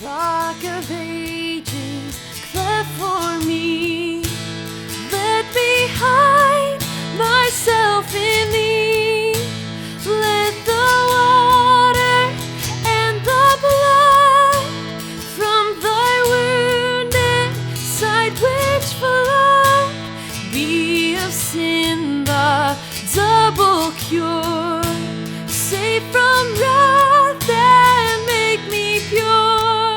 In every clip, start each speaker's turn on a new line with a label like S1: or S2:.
S1: Rock of ages, cleft for me. Let me hide myself in thee. Let the water and the blood from thy wounded side which flowed be of sin the double cure. Save from wrath and make me pure.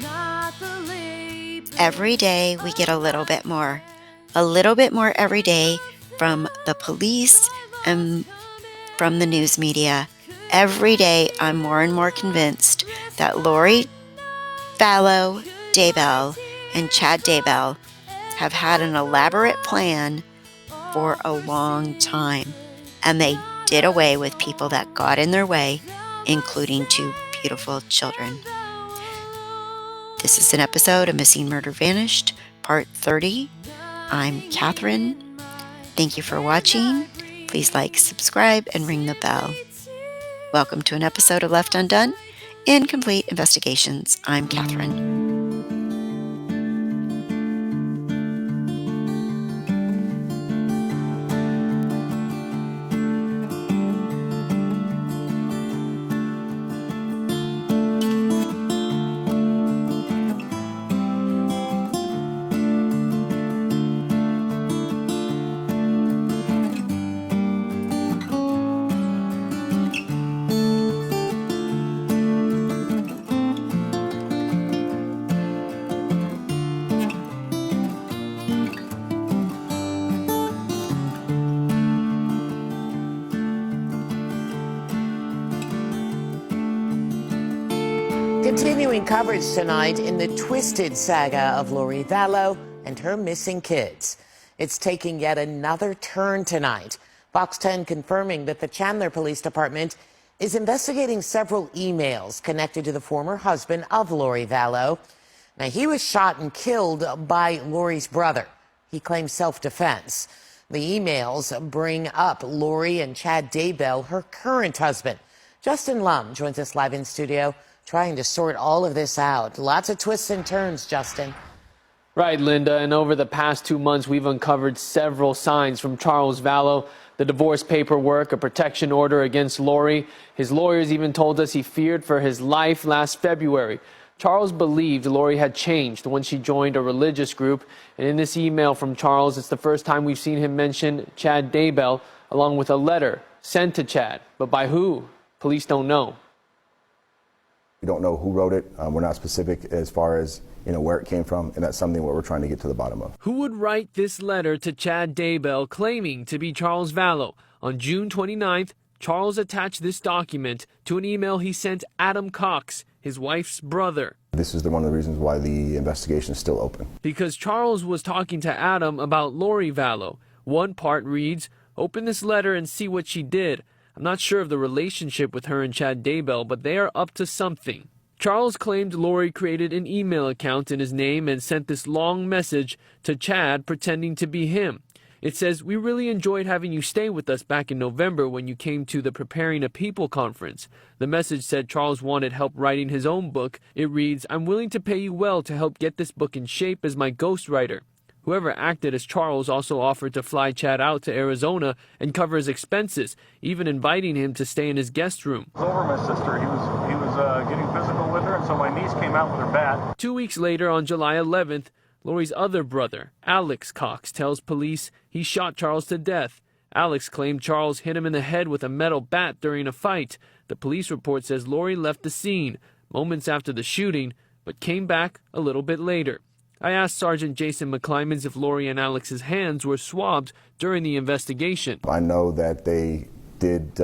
S1: Not the labor.
S2: Every day we get a little bit more every day from the police and from the news media. Every day I'm more and more convinced that Lori Vallow Daybell and Chad Daybell have had an elaborate plan for a long time, and they did away with people that got in their way, including 2 beautiful children. This is an episode of Missing Murder Vanished, Part 30. I'm Catherine. Thank you for watching. Please like, subscribe, and ring the bell. Welcome to an episode of Left Undone, Incomplete Investigations. I'm Catherine.
S3: Continuing coverage tonight in the twisted saga of Lori Vallow and her missing kids. It's taking yet another turn tonight. Fox 10 confirming that the Chandler Police Department is investigating several emails connected to the former husband of Lori Vallow. Now, he was shot and killed by Lori's brother. He claims self-defense. The emails bring up Lori and Chad Daybell, her current husband. Justin Lum joins us live in studio, trying to sort all of this out. Lots of twists and turns, Justin.
S4: Right, Linda, and over the past 2 months, we've uncovered several signs from Charles Vallow: the divorce paperwork, a protection order against Lori. His lawyers even told us he feared for his life last February. Charles believed Lori had changed when she joined a religious group, and in this email from Charles, it's the first time we've seen him mention Chad Daybell, along with a letter sent to Chad. But by who? Police don't know.
S5: We don't know who wrote it. We're not specific as far as where it came from, and that's something what we're trying to get to the bottom of.
S4: Who would write this letter to Chad Daybell claiming to be Charles Vallow? On June 29th, Charles attached this document to an email he sent Adam Cox, his wife's brother.
S5: This is one of the reasons why the investigation is still open.
S4: Because Charles was talking to Adam about Lori Vallow. One part reads, "Open this letter and see what she did. I'm not sure of the relationship with her and Chad Daybell, but they are up to something." Charles claimed Lori created an email account in his name and sent this long message to Chad pretending to be him. It says, "We really enjoyed having you stay with us back in November when you came to the Preparing a People conference." The message said Charles wanted help writing his own book. It reads, "I'm willing to pay you well to help get this book in shape as my ghostwriter." Whoever acted as Charles also offered to fly Chad out to Arizona and cover his expenses, even inviting him to stay in his guest room.
S6: It was over my sister. He was getting physical with her, and so my niece came out with her bat.
S4: 2 weeks later, on July 11th, Lori's other brother, Alex Cox, tells police he shot Charles to death. Alex claimed Charles hit him in the head with a metal bat during a fight. The police report says Lori left the scene moments after the shooting, but came back a little bit later. I asked Sergeant Jason McClymans if Lori and Alex's hands were swabbed during the investigation.
S5: I know that they did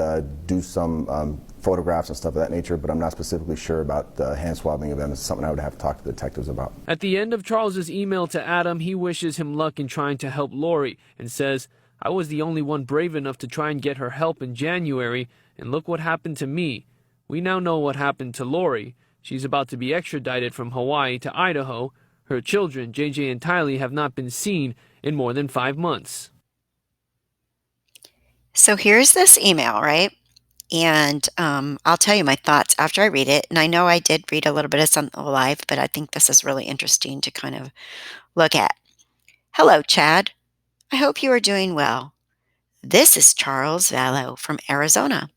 S5: do some photographs and stuff of that nature, but I'm not specifically sure about the hand swabbing of them. It's something I would have to talk to the detectives about.
S4: At the end of Charles's email to Adam, he wishes him luck in trying to help Lori and says, "I was the only one brave enough to try and get her help in January, and look what happened to me. We now know what happened to Lori. She's about to be extradited from Hawaii to Idaho. Her children, JJ and Tylee, have not been seen in more than 5 months."
S2: So here's this email, right? And I'll tell you my thoughts after I read it. And I know I did read a little bit of Something Alive, but I think this is really interesting to kind of look at. Hello, Chad. I hope you are doing well. This is Charles Vallow from Arizona.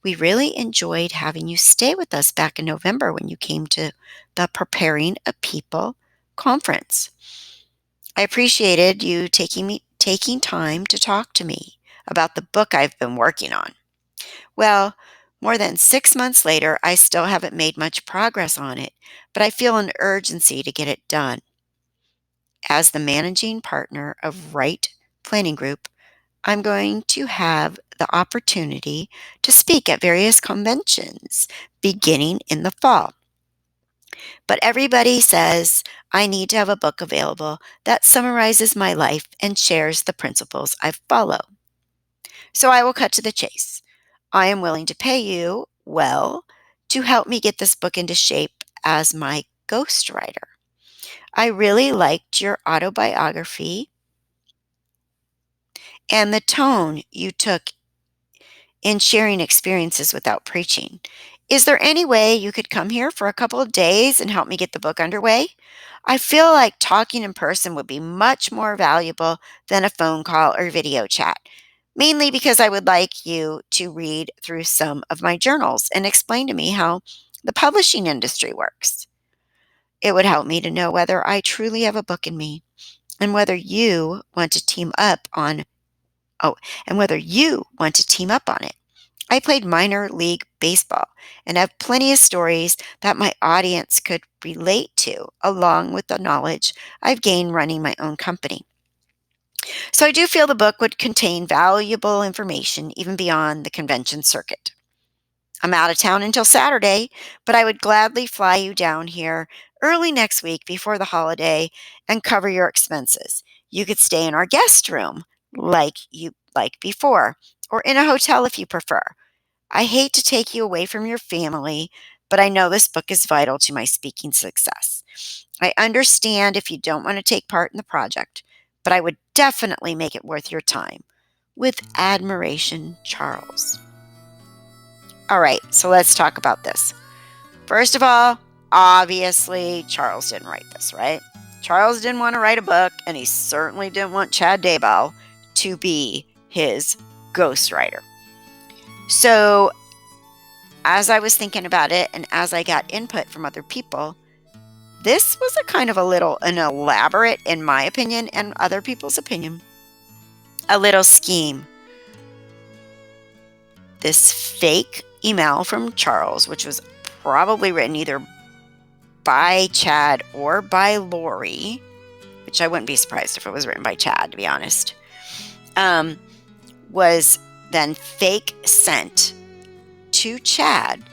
S2: We really enjoyed having you stay with us back in November when you came to the Preparing a People conference. I appreciated you taking time to talk to me about the book I've been working on. Well, more than 6 months later, I still haven't made much progress on it, but I feel an urgency to get it done. As the managing partner of Right Planning Group, I'm going to have the opportunity to speak at various conventions beginning in the fall. But everybody says I need to have a book available that summarizes my life and shares the principles I follow. So I will cut to the chase. I am willing to pay you well to help me get this book into shape as my ghostwriter. I really liked your autobiography and the tone you took in sharing experiences without preaching. Is there any way you could come here for a couple of days and help me get the book underway? I feel like talking in person would be much more valuable than a phone call or video chat, mainly because I would like you to read through some of my journals and explain to me how the publishing industry works. It would help me to know whether I truly have a book in me and whether you want to team up on it. I played minor league baseball and have plenty of stories that my audience could relate to, along with the knowledge I've gained running my own company. So I do feel the book would contain valuable information even beyond the convention circuit. I'm out of town until Saturday, but I would gladly fly you down here early next week before the holiday and cover your expenses. You could stay in our guest room like before, or in a hotel if you prefer. I hate to take you away from your family, but I know this book is vital to my speaking success. I understand if you don't want to take part in the project, but I would definitely make it worth your time. With admiration, Charles. All right, so let's talk about this. First of all, obviously, Charles didn't write this, right? Charles didn't want to write a book, and he certainly didn't want Chad Daybell to be his ghostwriter. So, as I was thinking about it and as I got input from other people, this was an elaborate, in my opinion and other people's opinion, a little scheme. This fake email from Charles, which was probably written either by Chad or by Lori, which I wouldn't be surprised if it was written by Chad, to be honest, was then fake sent to Chad.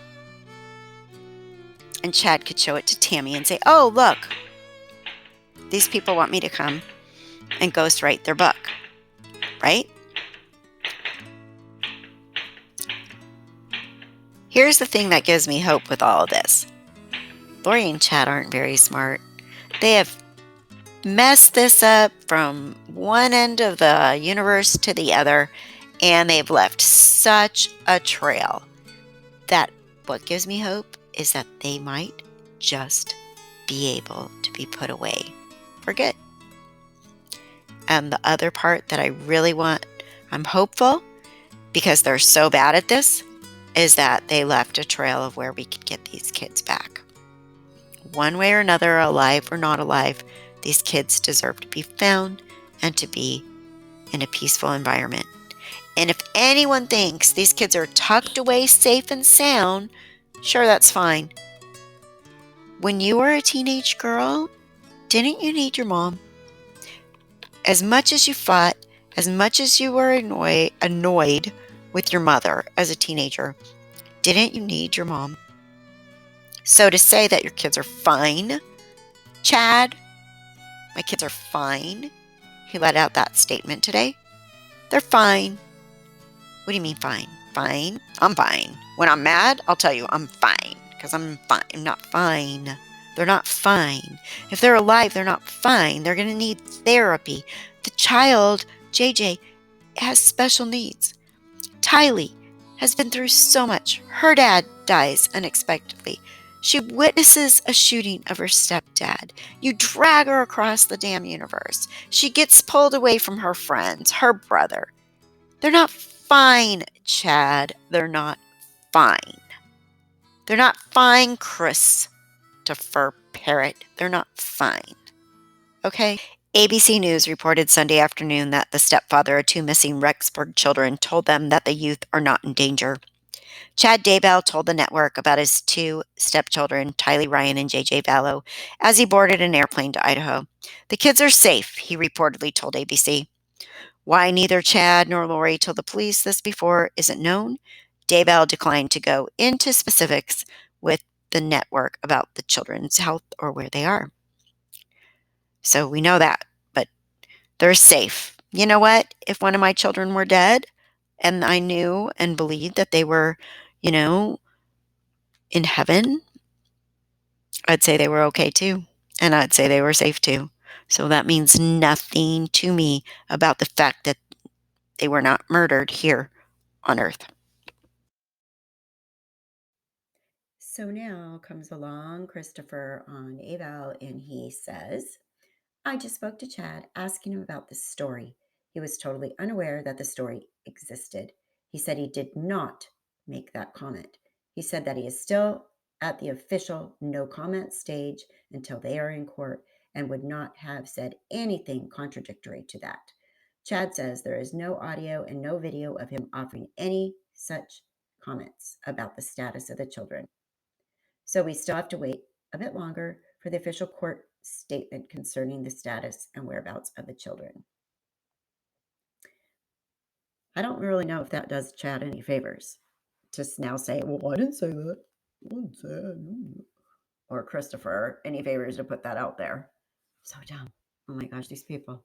S2: And Chad could show it to Tammy and say, oh, look, these people want me to come and ghostwrite their book, right? Here's the thing that gives me hope with all of this. Lori and Chad aren't very smart. They have messed this up from one end of the universe to the other, and they've left such a trail that what gives me hope is that they might just be able to be put away for good. And the other part that I really want, I'm hopeful, because they're so bad at this, is that they left a trail of where we could get these kids back. One way or another, alive or not alive, these kids deserve to be found and to be in a peaceful environment. And if anyone thinks these kids are tucked away safe and sound, sure, that's fine. When you were a teenage girl, didn't you need your mom? As much as you fought, as much as you were annoyed with your mother as a teenager, didn't you need your mom? So to say that your kids are fine, Chad, my kids are fine. He let out that statement today. They're fine. What do you mean fine? Fine? I'm fine. When I'm mad, I'll tell you I'm fine. Because I'm fine. I'm not fine. They're not fine. If they're alive, they're not fine. They're going to need therapy. The child, JJ, has special needs. Tylee has been through so much. Her dad dies unexpectedly. She witnesses a shooting of her stepdad. You drag her across the damn universe. She gets pulled away from her friends, her brother. They're not fine, Chad. They're not fine. They're not fine, Christopher Parrott. They're not fine. Okay? ABC News reported Sunday afternoon that the stepfather of two missing Rexburg children told them that the youth are not in danger. Chad Daybell told the network about his two stepchildren, Tylee Ryan and JJ Vallow, as he boarded an airplane to Idaho. The kids are safe, he reportedly told ABC. Why neither Chad nor Lori told the police this before isn't known. Daybell declined to go into specifics with the network about the children's health or where they are. So we know that, but they're safe. You know what? If one of my children were dead and I knew and believed that they were, in heaven, I'd say they were okay too. And I'd say they were safe too. So that means nothing to me about the fact that they were not murdered here on Earth. So now comes along Christopher on Eval and he says, I just spoke to Chad asking him about this story. He was totally unaware that the story existed. He said he did not make that comment. He said that he is still at the official no comment stage until they are in court and would not have said anything contradictory to that. Chad says there is no audio and no video of him offering any such comments about the status of the children. So we still have to wait a bit longer for the official court statement concerning the status and whereabouts of the children. I don't really know if that does Chad any favors to now say, well, I didn't say that. I didn't say that. Or Christopher any favors to put that out there. So dumb. Oh my gosh, these people.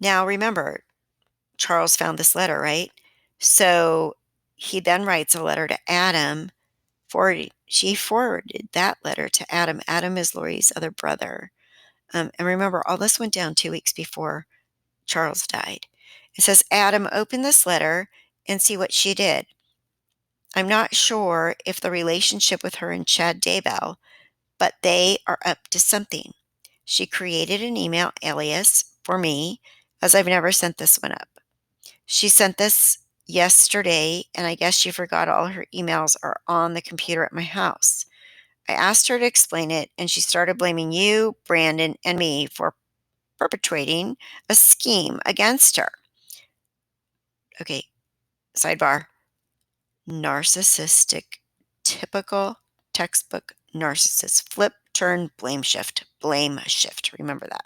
S2: Now remember, Charles found this letter, right? So he then writes a letter to Adam. She forwarded that letter to Adam. Adam is Lori's other brother. And remember, all this went down 2 weeks before Charles died. It says, Adam, open this letter and see what she did. I'm not sure if the relationship with her and Chad Daybell, but they are up to something. She created an email alias for me, as I've never sent this one up. She sent this yesterday, and I guess she forgot all her emails are on the computer at my house. I asked her to explain it, and she started blaming you, Brandon, and me for perpetrating a scheme against her. Okay, sidebar. Narcissistic, typical textbook narcissist. Flip, turn, blame shift. Blame shift. Remember that.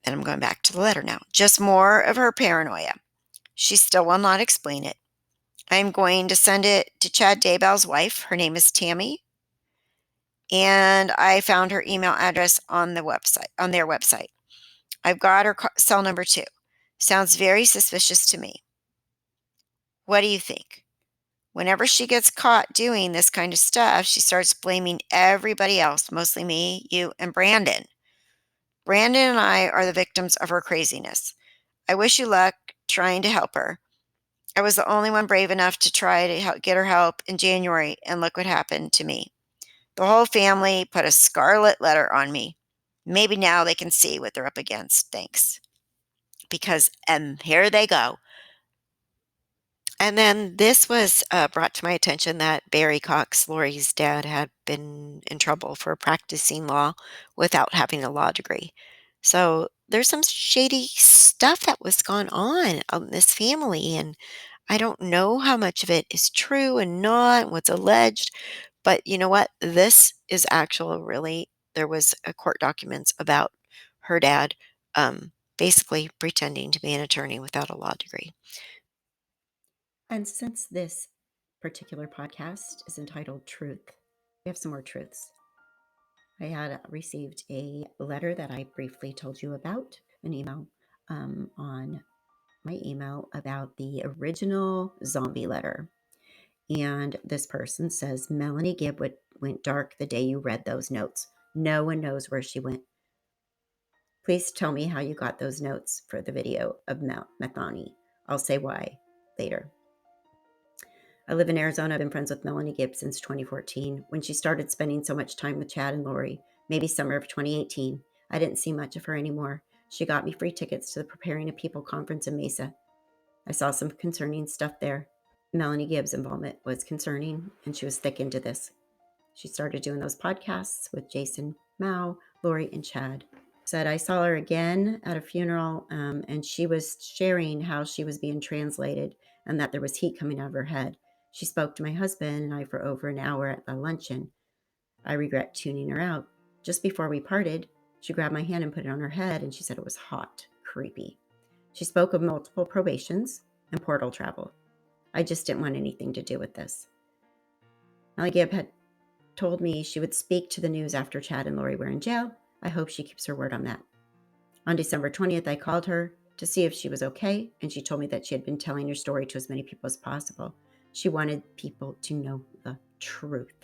S2: And I'm going back to the letter now. Just more of her paranoia. She still will not explain it. I'm going to send it to Chad Daybell's wife. Her name is Tammy. And I found her email address on the website, on their website. I've got her cell number too. Sounds very suspicious to me. What do you think? Whenever she gets caught doing this kind of stuff, she starts blaming everybody else, mostly me, you, and Brandon. Brandon and I are the victims of her craziness. I wish you luck trying to help her. I was the only one brave enough to try to get her help in January, and look what happened to me. The whole family put a scarlet letter on me. Maybe now they can see what they're up against. Thanks. Because, and here they go. And then this was brought to my attention that Barry Cox, Lori's dad, had been in trouble for practicing law without having a law degree. So there's some shady stuff that was going on in this family, and I don't know how much of it is true and not, what's alleged, but you know what? This is actual really, there was a court documents about her dad basically pretending to be an attorney without a law degree. And since this particular podcast is entitled Truth, we have some more truths. I had received a letter that I briefly told you about, an email on my email about the original zombie letter. And this person says, Melanie Gibb went dark the day you read those notes. No one knows where she went. Please tell me how you got those notes for the video of Melanie. I'll say why later. I live in Arizona. I've been friends with Melanie Gibb since 2014. When she started spending so much time with Chad and Lori, maybe summer of 2018, I didn't see much of her anymore. She got me free tickets to the Preparing a People conference in Mesa. I saw some concerning stuff there. Melanie Gibb's involvement was concerning, and she was thick into this. She started doing those podcasts with Jason, Mao, Lori, and Chad. Said I saw her again at a funeral, and she was sharing how she was being translated and that there was heat coming out of her head. She spoke to my husband and I for over an hour at the luncheon. I regret tuning her out. Just before we parted, she grabbed my hand and put it on her head, and she said it was hot, creepy. She spoke of multiple probations and portal travel. I just didn't want anything to do with this. Melanie Gibb had told me she would speak to the news after Chad and Lori were in jail. I hope she keeps her word on that. On December 20th, I called her to see if she was okay, and she told me that she had been telling her story to as many people as possible. She wanted people to know the truth.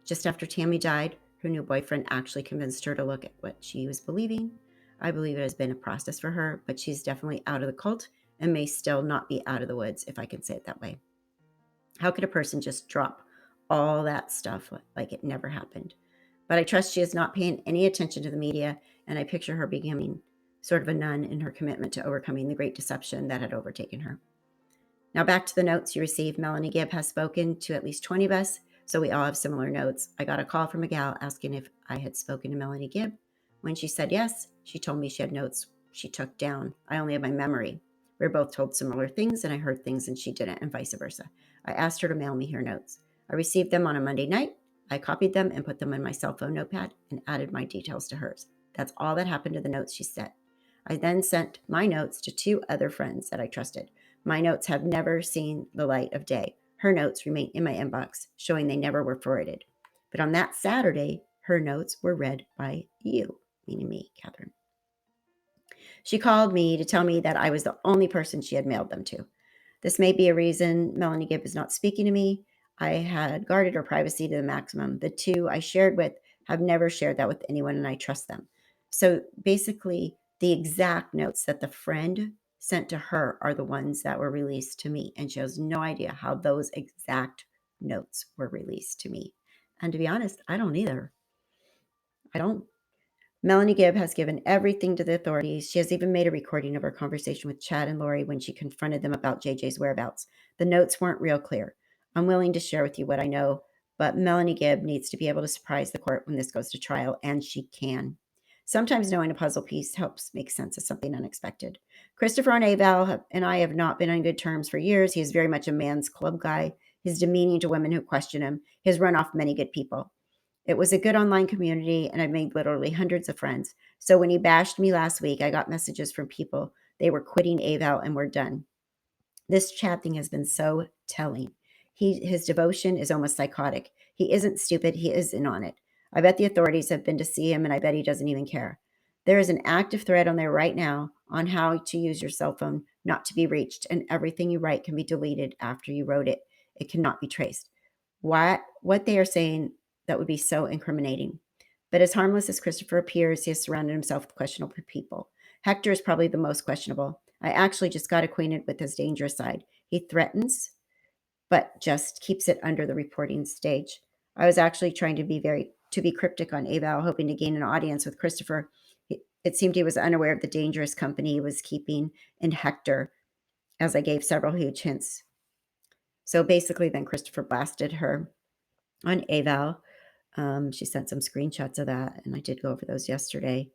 S2: Just after Tammy died, her new boyfriend actually convinced her to look at what she was believing. I believe it has been a process for her, but she's definitely out of the cult and may still not be out of the woods, if I can say it that way. How could a person just drop all that stuff like it never happened? But I trust she is not paying any attention to the media, and I picture her becoming sort of a nun in her commitment to overcoming the great deception that had overtaken her. Now back to the notes you received. Melanie Gibb has spoken to at least 20 of us, so we all have similar notes. I got a call from a gal asking if I had spoken to Melanie Gibb. When she said yes, she told me she had notes she took down. I only have my memory. We were both told similar things, and I heard things and she didn't, and vice versa. I asked her to mail me her notes. I received them on a Monday night. I copied them and put them in my cell phone notepad and added my details to hers. That's all that happened to the notes she sent. I then sent my notes to 2 other friends that I trusted. My notes have never seen the light of day. Her notes remain in my inbox, showing they never were forwarded. But on that Saturday, her notes were read by you, meaning me, Catherine. She called me to tell me that I was the only person she had mailed them to. This may be a reason Melanie Gibb is not speaking to me. I had guarded her privacy to the maximum. The 2 I shared with have never shared that with anyone, and I trust them. So basically, the exact notes that the friend sent to her are the ones that were released to me, and she has no idea how those exact notes were released to me. And to be honest, I don't either. I don't. Melanie Gibb has given everything to the authorities. She has even made a recording of her conversation with Chad and Lori when she confronted them about JJ's whereabouts. The notes weren't real clear. I'm willing to share with you what I know, but Melanie Gibb needs to be able to surprise the court when this goes to trial, and she can. Sometimes knowing a puzzle piece helps make sense of something unexpected. Christopher and I have not been on good terms for years. He is very much a man's club guy. He's demeaning to women who question him. He has run off many good people. It was a good online community, and I made literally hundreds of friends. So when he bashed me last week, I got messages from people. They were quitting AVAL and were done. This chat thing has been so telling. His devotion is almost psychotic. He isn't stupid. He is in on it. I bet the authorities have been to see him, and I bet he doesn't even care. There is an active thread on there right now on how to use your cell phone not to be reached, and everything you write can be deleted after you wrote it. It cannot be traced. What they are saying that would be so incriminating. But as harmless as Christopher appears, he has surrounded himself with questionable people. Hector is probably the most questionable. I actually just got acquainted with his dangerous side. He threatens, but just keeps it under the reporting stage. I was actually trying to be cryptic on AVAL, hoping to gain an audience with Christopher. It seemed he was unaware of the dangerous company he was keeping in Hector, as I gave several huge hints. So basically, then Christopher blasted her on AVAL. She sent some screenshots of that, and I did go over those yesterday.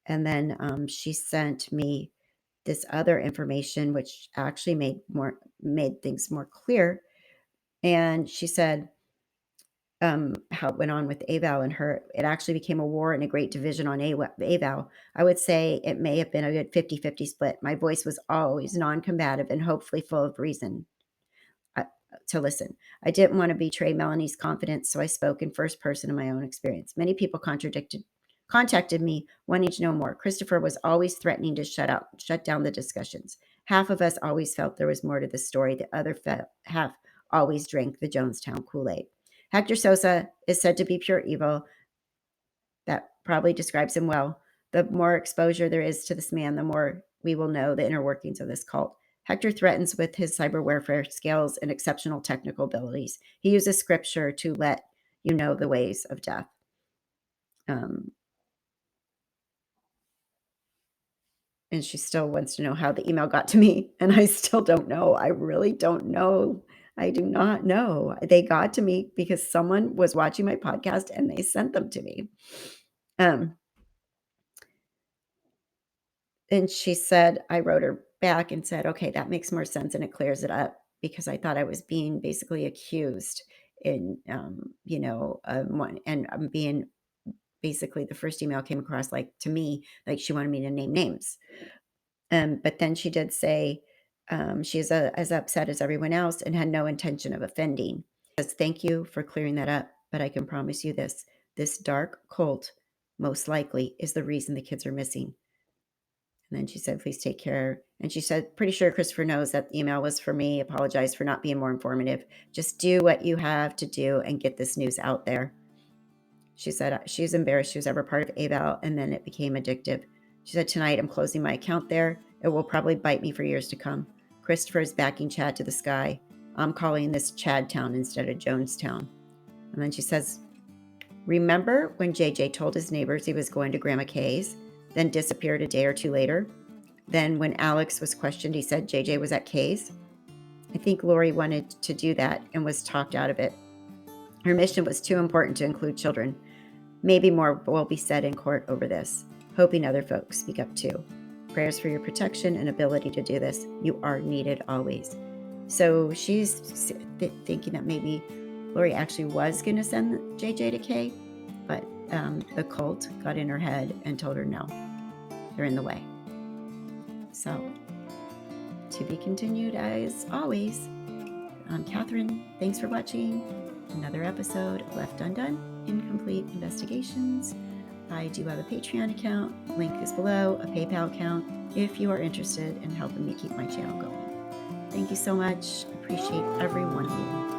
S2: And then she sent me this other information, which actually made things more clear. And she said how it went on with AVAL and her. It actually became a war and a great division on AVAL. I would say it may have been a good 50-50 split. My voice was always non-combative and hopefully full of reason to listen. I didn't want to betray Melanie's confidence, so I spoke in first person in my own experience. Many people contacted me wanting to know more. Christopher was always threatening to shut down the discussions. Half of us always felt there was more to the story. The other half always drank the Jonestown Kool-Aid. Hector Sosa is said to be pure evil. That probably describes him well. The more exposure there is to this man, the more we will know the inner workings of this cult. Hector threatens with his cyber warfare skills and exceptional technical abilities. He uses scripture to let you know the ways of death. And she still wants to know how the email got to me. And I still don't know. I really don't know. I do not know. They got to me because someone was watching my podcast and they sent them to me. And she said, I wrote her back and said, okay, that makes more sense and it clears it up, because I thought I was being basically accused in, one, and I'm being basically, the first email came across like to me, like she wanted me to name names. But then she did say she is as upset as everyone else and had no intention of offending. Says, thank you for clearing that up, but I can promise you this dark cult most likely is the reason the kids are missing. And then she said, please take care. And she said, pretty sure Christopher knows that the email was for me. Apologize for not being more informative. Just do what you have to do and get this news out there. She said she's embarrassed she was ever part of AVAL, and then it became addictive. She said, tonight I'm closing my account there. It will probably bite me for years to come. Christopher is backing Chad to the sky. I'm calling this Chadtown instead of Jonestown. And then she says, remember when JJ told his neighbors he was going to Grandma Kay's, then disappeared a day or two later? Then when Alex was questioned, he said JJ was at Kay's. I think Lori wanted to do that and was talked out of it. Her mission was too important to include children. Maybe more will be said in court over this. Hoping other folks speak up too. Prayers for your protection and ability to do this. You are needed always. So she's thinking that maybe Lori actually was going to send JJ to Kay, but the cult got in her head and told her no, they're in the way. So, to be continued as always. I'm Catherine. Thanks for watching another episode of Left Undone, Incomplete Investigations. I do have a Patreon account. Link is below, a PayPal account, if you are interested in helping me keep my channel going. Thank you so much. Appreciate every one of you.